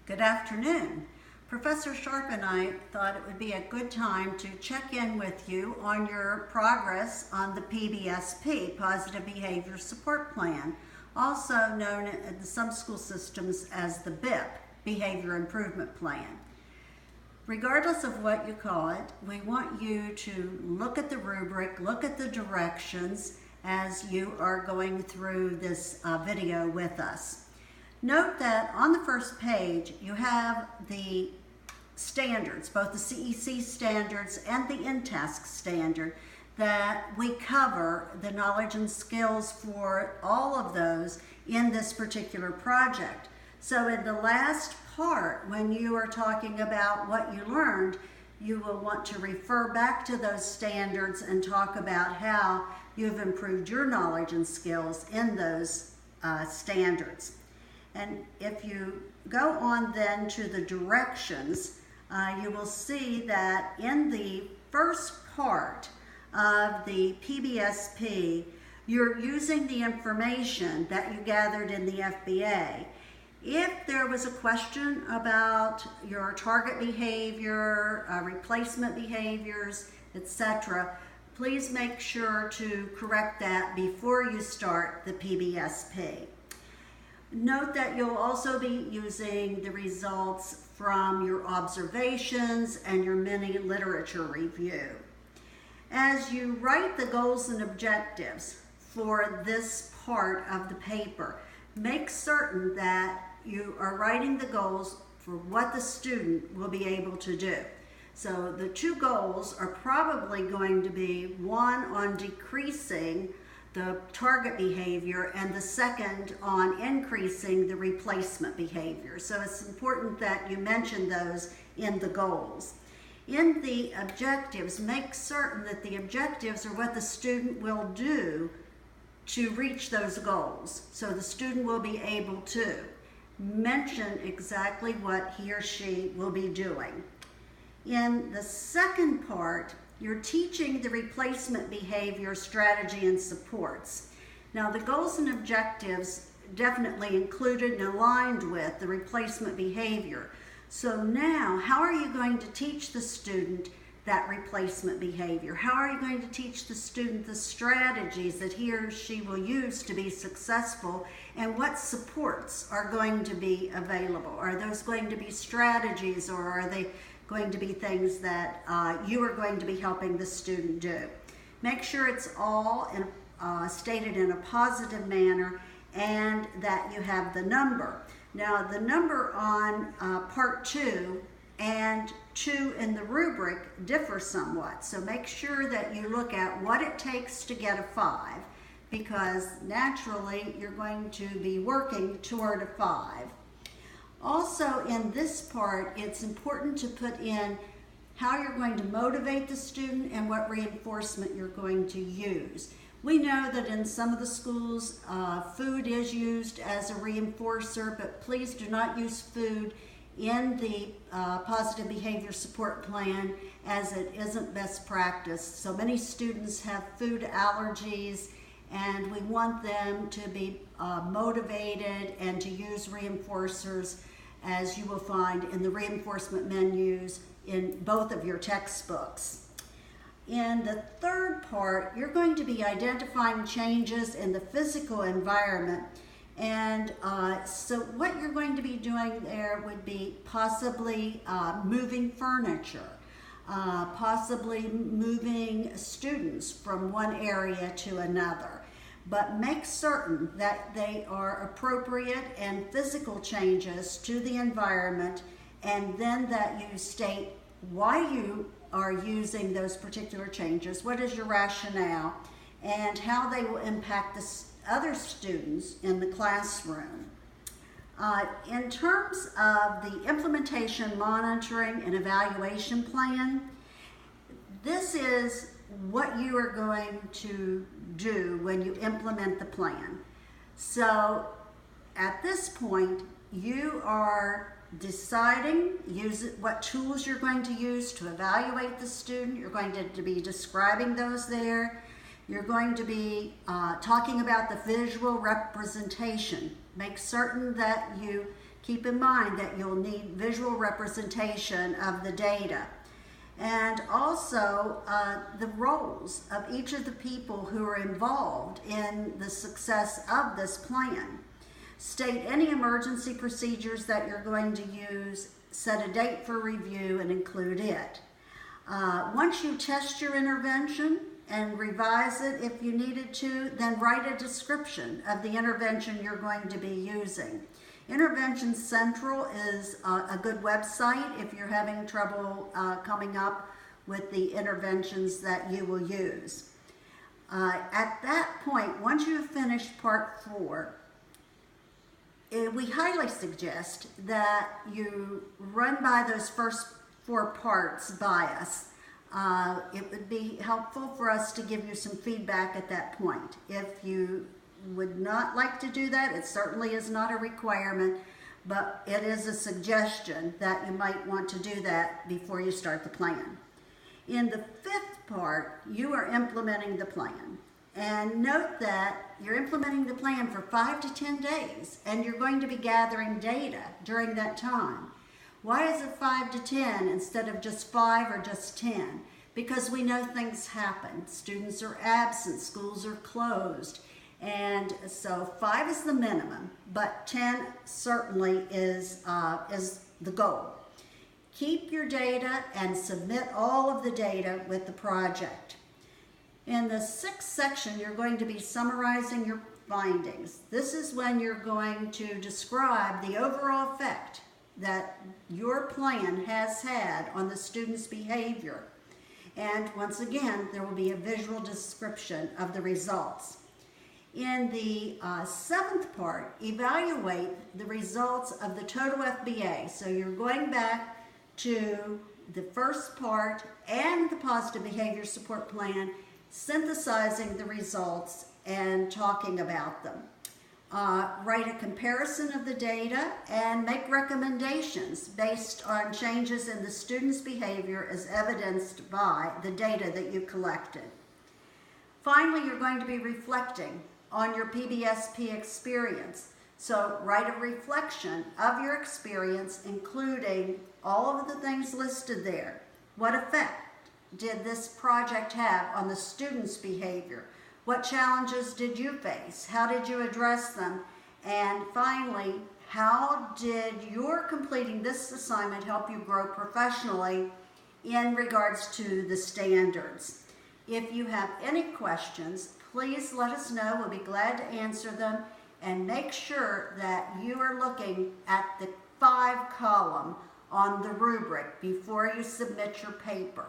Good afternoon. Professor Sharp and I thought it would be a good time to check in with you on your progress on the PBSP, Positive Behavior Support Plan, also known in some school systems as the BIP, Behavior Improvement Plan. Regardless of what you call it, we want you to look at the rubric, look at the directions as you are going through this video with us. Note that on the first page you have the standards, both the CEC standards and the INTASC standard, that we cover the knowledge and skills for all of those in this particular project. So in the last part, when you are talking about what you learned, you will want to refer back to those standards and talk about how you've improved your knowledge and skills in those standards. And if you go on then to the directions, you will see that in the first part of the PBSP, you're using the information that you gathered in the FBA. If there was a question about your target behavior, replacement behaviors, etc., please make sure to correct that before you start the PBSP. Note that you'll also be using the results from your observations and your mini literature review. As you write the goals and objectives for this part of the paper, make certain that you are writing the goals for what the student will be able to do. So the two goals are probably going to be one on decreasing the target behavior and the second on increasing the replacement behavior. So it's important that you mention those in the goals. In the objectives, make certain that the objectives are what the student will do to reach those goals. So the student will be able to mention exactly what he or she will be doing. In the second part, you're teaching the replacement behavior strategy and supports. Now, the goals and objectives definitely included and aligned with the replacement behavior. So now, how are you going to teach the student that replacement behavior? How are you going to teach the student the strategies that he or she will use to be successful, and what supports are going to be available? Are those going to be strategies, or are they going to be things that you are going to be helping the student do? Make sure it's all stated in a positive manner and that you have the number. Now, the number on part 2 and 2 in the rubric differ somewhat, so make sure that you look at what it takes to get a 5, because naturally you're going to be working toward a 5. Also, in this part, it's important to put in how you're going to motivate the student and what reinforcement you're going to use. We know that in some of the schools, food is used as a reinforcer, but please do not use food in the Positive Behavior Support Plan, as it isn't best practice. So many students have food allergies, and we want them to be motivated and to use reinforcers, as you will find in the reinforcement menus in both of your textbooks. In the third part, you're going to be identifying changes in the physical environment, and so what you're going to be doing there would be possibly moving furniture, possibly moving students from one area to another. But make certain that they are appropriate and physical changes to the environment, and then that you state why you are using those particular changes, what is your rationale, and how they will impact the other students in the classroom. In terms of the implementation, monitoring, and evaluation plan, this is what you are going to do when you implement the plan. So at this point, you are deciding what tools you're going to use to evaluate the student. You're going to be describing those there. You're going to be talking about the visual representation. Make certain that you Keep in mind that you'll need visual representation of the data. And also the roles of each of the people who are involved in the success of this plan. State any emergency procedures that you're going to use, set a date for review, and include it. Once you test your intervention and revise it if you needed to, then write a description of the intervention you're going to be using. Intervention Central is a good website if you're having trouble coming up with the interventions that you will use. At that point, once you've finished Part 4, we highly suggest that you run by those first 4 parts by us. It would be helpful for us to give you some feedback at that point. If you would not like to do that, it certainly is not a requirement, but it is a suggestion that you might want to do that before you start the plan. In the 5th part, you are implementing the plan. And note that you're implementing the plan for 5 to 10 days, and you're going to be gathering data during that time. Why is it 5 to 10 instead of just 5 or just 10? Because we know things happen. Students are absent, schools are closed, and so 5 is the minimum, but 10 certainly is the goal. Keep your data and submit all of the data with the project. In the 6th section, you're going to be summarizing your findings. This is when you're going to describe the overall effect that your plan has had on the student's behavior. And once again, there will be a visual description of the results. In the 7th part, evaluate the results of the total FBA. So you're going back to the first part and the positive behavior support plan, synthesizing the results and talking about them. Write a comparison of the data and make recommendations based on changes in the student's behavior as evidenced by the data that you collected. Finally, you're going to be reflecting on your PBSP experience. So write a reflection of your experience, including all of the things listed there. What effect did this project have on the student's behavior? What challenges did you face? How did you address them? And finally, how did your completing this assignment help you grow professionally in regards to the standards? If you have any questions, please let us know. We'll be glad to answer them. And make sure that you are looking at the 5 column on the rubric before you submit your paper.